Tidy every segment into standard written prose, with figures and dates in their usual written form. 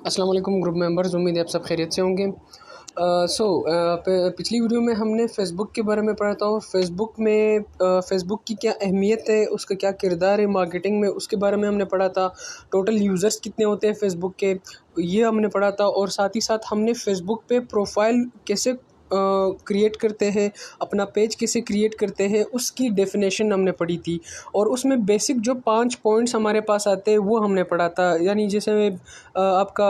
अस्सलाम वालेकुम group members, उम्मीद है आप सब खैरियत से होंगे। पिछली वीडियो में हमने फ़ेसबुक के बारे में पढ़ा था और फ़ेसबुक की क्या अहमियत है, उसका क्या किरदार है मार्केटिंग में, उसके बारे में हमने पढ़ा था। टोटल यूज़र्स कितने होते हैं फ़ेसबुक के, ये हमने पढ़ा था। और साथ ही साथ हमने फ़ेसबुक पे प्रोफाइल कैसे क्रिएट करते हैं, अपना पेज कैसे क्रिएट करते हैं, उसकी डेफिनेशन हमने पढ़ी थी। और उसमें बेसिक जो 5 पॉइंट्स हमारे पास आते हैं वो हमने पढ़ा था। यानी जैसे आपका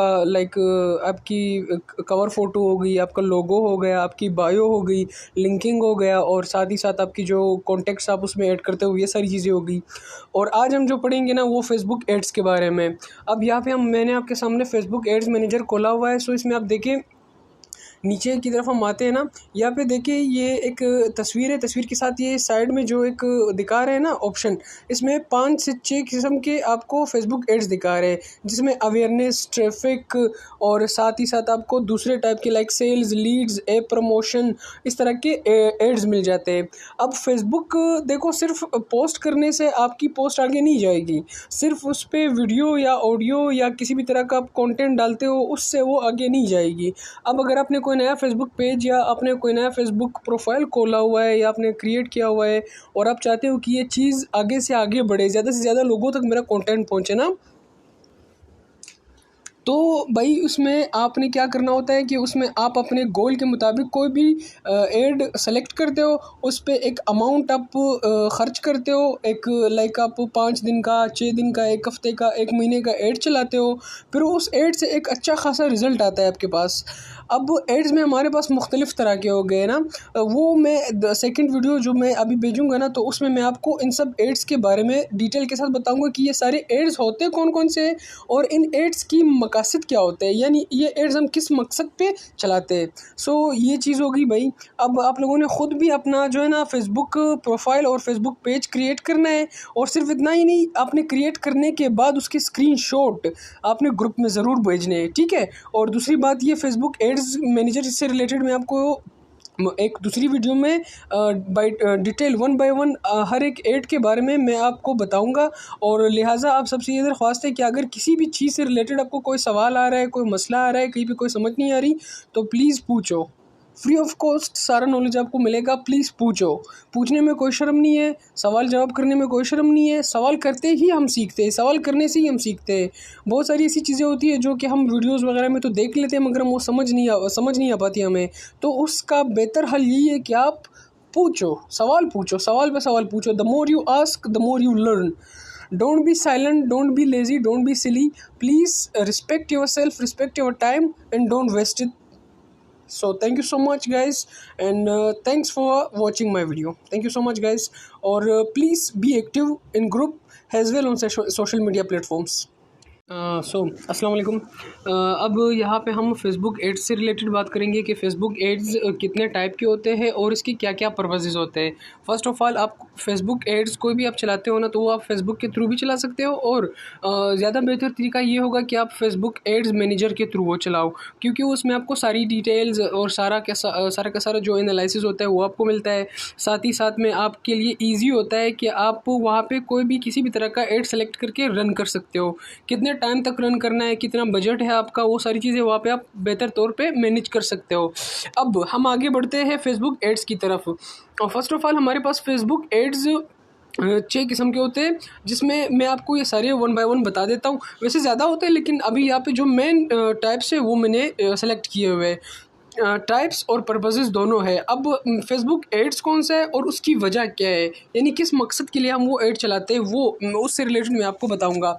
आपकी कवर फ़ोटो हो गई, आपका लोगो हो गया, आपकी बायो हो गई, लिंकिंग हो गया, और साथ ही साथ आपकी जो कॉन्टेक्ट्स आप उसमें ऐड करते हो, ये सारी चीज़ें हो गई। और आज हम जो पढ़ेंगे ना वो फ़ेसबुक एड्स के बारे में। अब यहाँ पे मैंने आपके सामने फ़ेसबुक एड्स मैनेजर खोला हुआ है। सो इसमें आप देखिए, नीचे की तरफ हम आते हैं ना, यहाँ पे देखिए ये एक तस्वीर है। तस्वीर के साथ ये साइड में जो एक दिखा रहे हैं ना ऑप्शन, इसमें 5 से 6 किस्म के आपको फेसबुक एड्स दिखा रहे हैं, जिसमें अवेयरनेस, ट्रैफिक और साथ ही साथ आपको दूसरे टाइप के like sales, leads, app promotion, इस तरह के एड्स मिल जाते हैं। अब फेसबुक देखो, सिर्फ पोस्ट करने से आपकी पोस्ट आगे नहीं जाएगी। सिर्फ उस पर वीडियो या ऑडियो या किसी भी तरह का आप कंटेंट डालते हो, उससे वो आगे नहीं जाएगी। अब अगर आपने कोई नया फेसबुक पेज या आपने कोई नया फेसबुक प्रोफाइल खोला हुआ है या आपने क्रिएट किया हुआ है और आप चाहते हो कि ये चीज़ आगे से आगे बढ़े, ज़्यादा से ज़्यादा लोगों तक मेरा कंटेंट पहुंचे ना, तो भाई उसमें आपने क्या करना होता है कि उसमें आप अपने गोल के मुताबिक कोई भी एड सेलेक्ट करते हो, उस पर एक अमाउंट आप ख़र्च करते हो। एक लाइक आप 5 दिन का, 6 दिन का, 1 हफ़्ते का, 1 महीने का एड चलाते हो, फिर उस एड से एक अच्छा खासा रिज़ल्ट आता है आपके पास। अब एड्स में हमारे पास मुख्तलिफ़ तरह के हो गए ना, वो मैं सेकंड वीडियो जो मैं अभी भेजूँगा ना, तो उसमें मैं आपको इन सब एड्स के बारे में डिटेल के साथ बताऊँगा कि ये सारे एड्स होते कौन कौन से हैं और इन एड्स की मकासद क्या होते हैं, यानी ये एड्स हम किस मकसद पे चलाते हैं। सो ये चीज़ होगी भाई। अब आप लोगों ने ख़ुद भी अपना जो है ना फेसबुक प्रोफाइल और फेसबुक पेज क्रिएट करना है, और सिर्फ इतना ही नहीं, आपने क्रिएट करने के बाद उसकी स्क्रीनशॉट आपने ग्रुप में ज़रूर भेजने हैं, ठीक है। और दूसरी बात, ये फेसबुक एड्स मैनेजर से रिलेटेड मैं आपको एक दूसरी वीडियो में बाय डिटेल 1 बाय 1 हर एक एड के बारे में मैं आपको बताऊंगा। और लिहाजा आप सबसे ये दरख्वास्त है कि अगर किसी भी चीज़ से रिलेटेड आपको कोई सवाल आ रहा है, कोई मसला आ रहा है, कहीं पे कोई समझ नहीं आ रही, तो प्लीज़ पूछो। फ्री ऑफ कॉस्ट सारा नॉलेज आपको मिलेगा। प्लीज़ पूछो, पूछने में कोई शर्म नहीं है, सवाल जवाब करने में कोई शर्म नहीं है। सवाल करते ही हम सीखते हैं, सवाल करने से ही हम सीखते हैं। बहुत सारी ऐसी चीज़ें होती है जो कि हम वीडियोस वगैरह में तो देख लेते हैं, मगर हम वो समझ नहीं आ पाती हमें। तो उसका बेहतर हल यही है कि आप पूछो, सवाल पूछो, सवाल पे सवाल पूछो। The more you ask the more you learn. Don't be silent, don't be lazy, don't be silly. Please respect yourself, respect your time and don't waste it. So thank you so much guys, and thanks for watching my video. Thank you so much guys, or please be active in group as well on social media platforms. अस्सलाम वालेकुम। अब यहाँ पे हम Facebook ads से related बात करेंगे कि फ़ेसबुक एड्स कितने टाइप के होते हैं और इसके क्या क्या पर्पसेस होते हैं। फ़र्स्ट ऑफ़ ऑल, आप फेसबुक एड्स कोई भी आप चलाते हो ना, तो वो आप फेसबुक के थ्रू भी चला सकते हो, और ज़्यादा बेहतर तरीका ये होगा कि आप फेसबुक एड्स मैनेजर के थ्रू वो चलाओ, क्योंकि उसमें आपको सारी डिटेल्स और सारा का सारा जो एनालिसिस होता है वो आपको मिलता है। साथ ही साथ में आपके लिए ईजी होता है कि आप वहाँ पर कोई भी किसी भी तरह का एड सेलेक्ट करके रन कर सकते हो। कितने टाइम तक रन करना है, कितना बजट है आपका, वो सारी चीज़ें वहाँ पे आप बेहतर तौर पे मैनेज कर सकते हो। अब हम आगे बढ़ते हैं फेसबुक एड्स की तरफ। और फर्स्ट ऑफ ऑल, हमारे पास फेसबुक एड्स 6 किस्म के होते हैं, जिसमें मैं आपको ये सारे 1 बाय 1 बता देता हूँ। वैसे ज़्यादा होते हैं, लेकिन अभी यहाँ पे जो मेन टाइप्स है वो मैंने सेलेक्ट किए हुए हैं। टाइप्स और पर्पसेस दोनों है। अब फेसबुक एड्स कौन सा है और उसकी वजह क्या है, यानी किस मकसद के लिए हम वो एड चलाते हैं, वो उससे रिलेटेड मैं आपको बताऊंगा।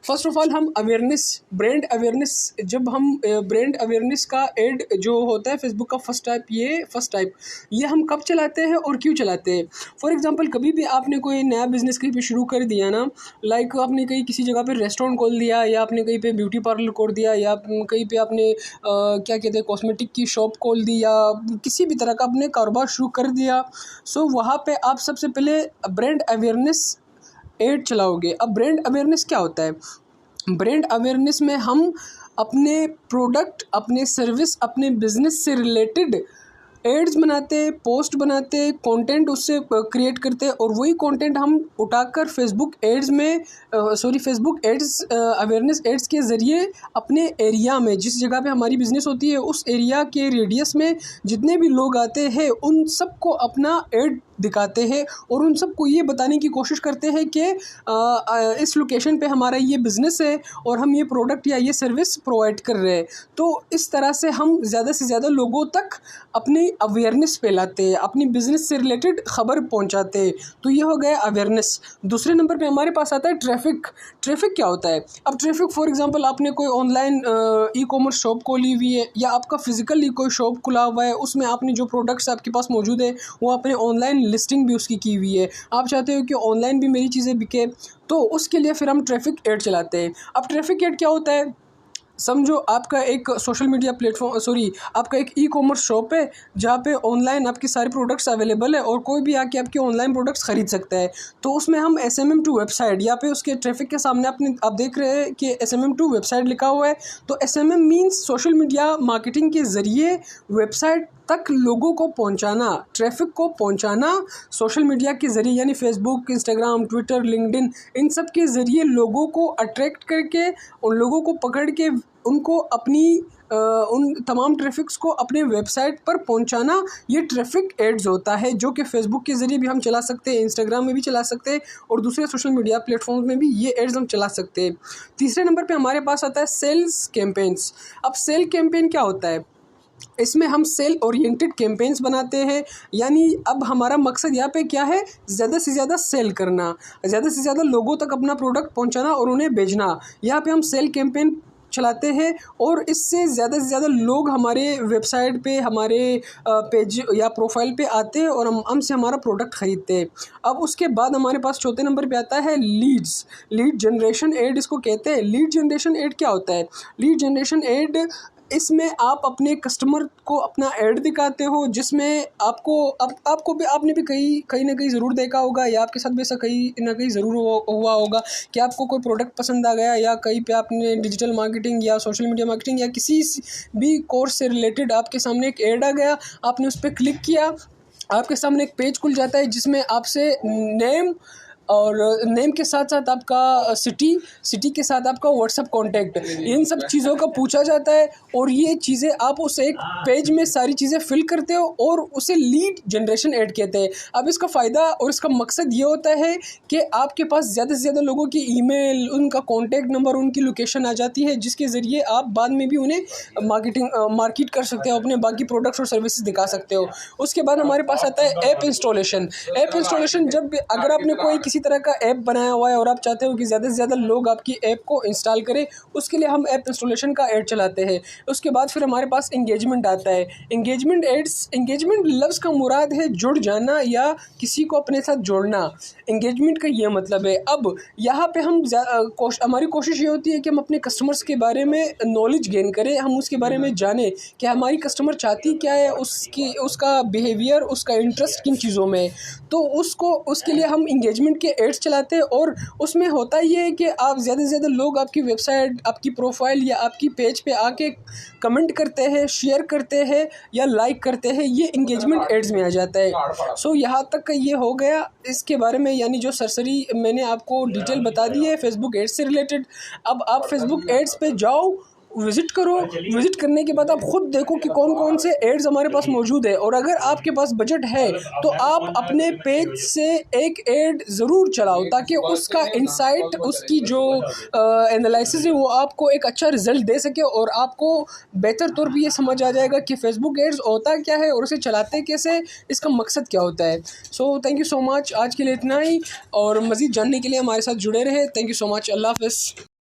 फर्स्ट ऑफ ऑल, हम अवेयरनेस, ब्रांड अवेयरनेस, जब हम ब्रांड अवेयरनेस का एड जो होता है फेसबुक का फर्स्ट टाइप ये हम कब चलाते हैं और क्यों चलाते हैं। फॉर एग्जांपल, कभी भी आपने कोई नया बिजनेस कहीं पे शुरू कर दिया ना, लाइक आपने कहीं किसी जगह पे रेस्टोरेंट खोल दिया, या आपने कहीं पे ब्यूटी पार्लर खोल दिया, या कहीं पे आपने क्या कहते हैं कॉस्मेटिक की शॉप खोल दी, या किसी भी तरह का अपने कारोबार शुरू कर दिया। सो वहाँ पे आप सबसे पहले ब्रांड अवेयरनेस एड चलाओगे। अब ब्रांड अवेयरनेस क्या होता है? ब्रांड अवेयरनेस में हम अपने प्रोडक्ट, अपने सर्विस, अपने बिजनेस से रिलेटेड एड्स बनाते, पोस्ट बनाते, कंटेंट उससे क्रिएट करते और वही कंटेंट हम उठाकर फेसबुक एड्स में फेसबुक एड्स अवेयरनेस एड्स के ज़रिए अपने एरिया में, जिस जगह पे हमारी बिज़नेस होती है, उस एरिया के रेडियस में जितने भी लोग आते हैं उन सबको अपना एड दिखाते हैं और उन सबको ये बताने की कोशिश करते हैं कि इस लोकेशन पे हमारा ये बिज़नेस है और हम ये प्रोडक्ट या ये सर्विस प्रोवाइड कर रहे हैं। तो इस तरह से हम ज़्यादा से ज़्यादा लोगों तक अपनी अवेयरनेस फैलाते हैं, अपनी बिज़नेस से रिलेटेड ख़बर पहुंचाते हैं। तो ये हो गया अवेयरनेस। दूसरे नंबर पे हमारे पास आता है ट्रैफ़िक। ट्रैफ़िक क्या होता है? अब ट्रैफ़िक फॉर एग्ज़ाम्पल आपने कोई ऑनलाइन ई कॉमर्स शॉप खोली हुई है या आपका फ़िज़िकली कोई शॉप खुला हुआ है, उसमें आपने जो प्रोडक्ट्स आपके पास मौजूद है वो आपने ऑनलाइन लिस्टिंग भी उसकी की हुई है, आप चाहते हो कि ऑनलाइन भी मेरी चीज़ें बिके, तो उसके लिए फिर हम ट्रैफ़िक ऐड चलाते हैं। अब ट्रैफ़िक ऐड क्या होता है? समझो आपका एक सोशल मीडिया प्लेटफॉर्म आपका एक ई कॉमर्स शॉप है जहाँ पे ऑनलाइन आपके सारे प्रोडक्ट्स अवेलेबल है और कोई भी आके आपके ऑनलाइन प्रोडक्ट्स ख़रीद सकता है। तो उसमें हम SMM2 वेबसाइट, यहाँ पे उसके ट्रैफिक के सामने आप देख रहे हैं कि SMM2 वेबसाइट लिखा हुआ है। तो SMM means social media marketing के ज़रिए वेबसाइट तक लोगों को पहुंचाना, ट्रैफिक को पहुंचाना सोशल मीडिया के ज़रिए, यानी फेसबुक, इंस्टाग्राम, ट्विटर, लिंक्डइन, इन सब के ज़रिए लोगों को अट्रैक्ट करके उन लोगों को पकड़ के उनको अपनी उन तमाम ट्रैफिक्स को अपने वेबसाइट पर पहुंचाना, ये ट्रैफिक एड्स होता है, जो कि फेसबुक के ज़रिए भी हम चला सकते हैं, इंस्टाग्राम में भी चला सकते हैं और दूसरे सोशल मीडिया प्लेटफॉर्म्स में भी ये एड्स हम चला सकते हैं। तीसरे नंबर पे हमारे पास आता है सेल्स कैंपेन्स। अब सेल कैंपेन क्या होता है? इसमें हम सेल ओरिएंटेड कैंपेन्स बनाते हैं, यानी अब हमारा मकसद यहाँ पे क्या है? ज़्यादा से ज़्यादा सेल करना, ज़्यादा से ज़्यादा लोगों तक अपना प्रोडक्ट पहुँचाना और उन्हें बेचना। यहाँ पे हम सेल कैंपेन चलाते हैं और इससे ज़्यादा से ज़्यादा लोग हमारे वेबसाइट पे, हमारे पेज या प्रोफाइल पे आते हैं और हमसे हमारा प्रोडक्ट ख़रीदते हैं। अब उसके बाद हमारे पास चौथे नंबर पे आता है लीड्स। लीड जनरेशन एड इसको कहते हैं। लीड जनरेशन एड क्या होता है? लीड जनरेशन एड, इसमें आप अपने कस्टमर को अपना ऐड दिखाते हो, जिसमें आपको भी, आपने भी कहीं ना कहीं ज़रूर देखा होगा या आपके साथ भी ऐसा कहीं ना कहीं ज़रूर हुआ होगा कि आपको कोई प्रोडक्ट पसंद आ गया या कहीं पे आपने डिजिटल मार्केटिंग या सोशल मीडिया मार्केटिंग या किसी भी कोर्स से रिलेटेड आपके सामने एक ऐड आ गया, आपने उस पर क्लिक किया, आपके सामने एक पेज खुल जाता है जिसमें आपसे नेम के साथ साथ आपका सिटी के साथ आपका व्हाट्सएप कॉन्टैक्ट, इन सब चीज़ों का पूछा जाता है और ये चीज़ें आप उस एक पेज में सारी चीज़ें फिल करते हो और उसे लीड जनरेशन ऐड कहते हैं। अब इसका फ़ायदा और इसका मकसद ये होता है कि आपके पास ज़्यादा से ज़्यादा लोगों की ईमेल, उनका कॉन्टैक्ट नंबर, उनकी लोकेशन आ जाती है, जिसके ज़रिए आप बाद में भी उन्हें मार्केट कर सकते हो, अपने बाकी प्रोडक्ट्स और सर्विसेज दिखा सकते हो। उसके बाद हमारे पास आता है ऐप इंस्टॉलेशन। ऐप इंस्टॉलेशन, जब अगर आपने कोई किसी तरह का ऐप बनाया हुआ है और आप चाहते हो कि ज़्यादा से ज़्यादा लोग आपकी ऐप को इंस्टॉल करें, उसके लिए हम ऐप इंस्टॉलेशन का ऐड चलाते हैं। उसके बाद फिर हमारे पास इंगेजमेंट आता है। इंगेजमेंट एड्स, इंगेजमेंट लफ्ज़ का मुराद है जुड़ जाना या किसी को अपने साथ जोड़ना। इंगेजमेंट का ये मतलब है। अब यहाँ पे हमारी कोशिश ये होती है कि हम अपने कस्टमर्स के बारे में नॉलेज गेन करें, हम उसके बारे में जानें कि हमारी कस्टमर चाहती क्या है, उसका बिहेवियर, उसका इंटरेस्ट किन चीज़ों में है। तो उसके लिए हम इंगेजमेंट के एड्स चलाते हैं और उसमें होता ये है कि आप ज़्यादा से ज़्यादा लोग आपकी वेबसाइट, आपकी प्रोफाइल या आपकी पेज पे आके कमेंट करते हैं, शेयर करते हैं या लाइक करते हैं, ये इंगेजमेंट एड्स में आ जाता है। सो यहाँ तक का ये हो गया इसके बारे में, यानी जो सरसरी मैंने आपको डिटेल बता दी है फेसबुक एड्स से रिलेटेड। अब आप फेसबुक एड्स पे जाओ, विज़िट करो, विज़िट करने के बाद आप खुद देखो कि कौन कौन से एड्स हमारे पास मौजूद है और अगर आपके पास बजट है तो आप अपने पेज से एक एड ज़रूर चलाओ ताकि उसका इंसाइट, उसकी जो एनालिसिस है वो आपको एक अच्छा रिज़ल्ट दे सके और आपको बेहतर तौर पे ये समझ आ जाएगा कि फेसबुक एड्स होता क्या है और उसे चलाते कैसे, इसका मकसद क्या होता है। So thank you so much, आज के लिए इतना ही और मज़ीद जानने के लिए हमारे साथ जुड़े रहे। थैंक यू सो मच, अल्लाह हाफ़िज़।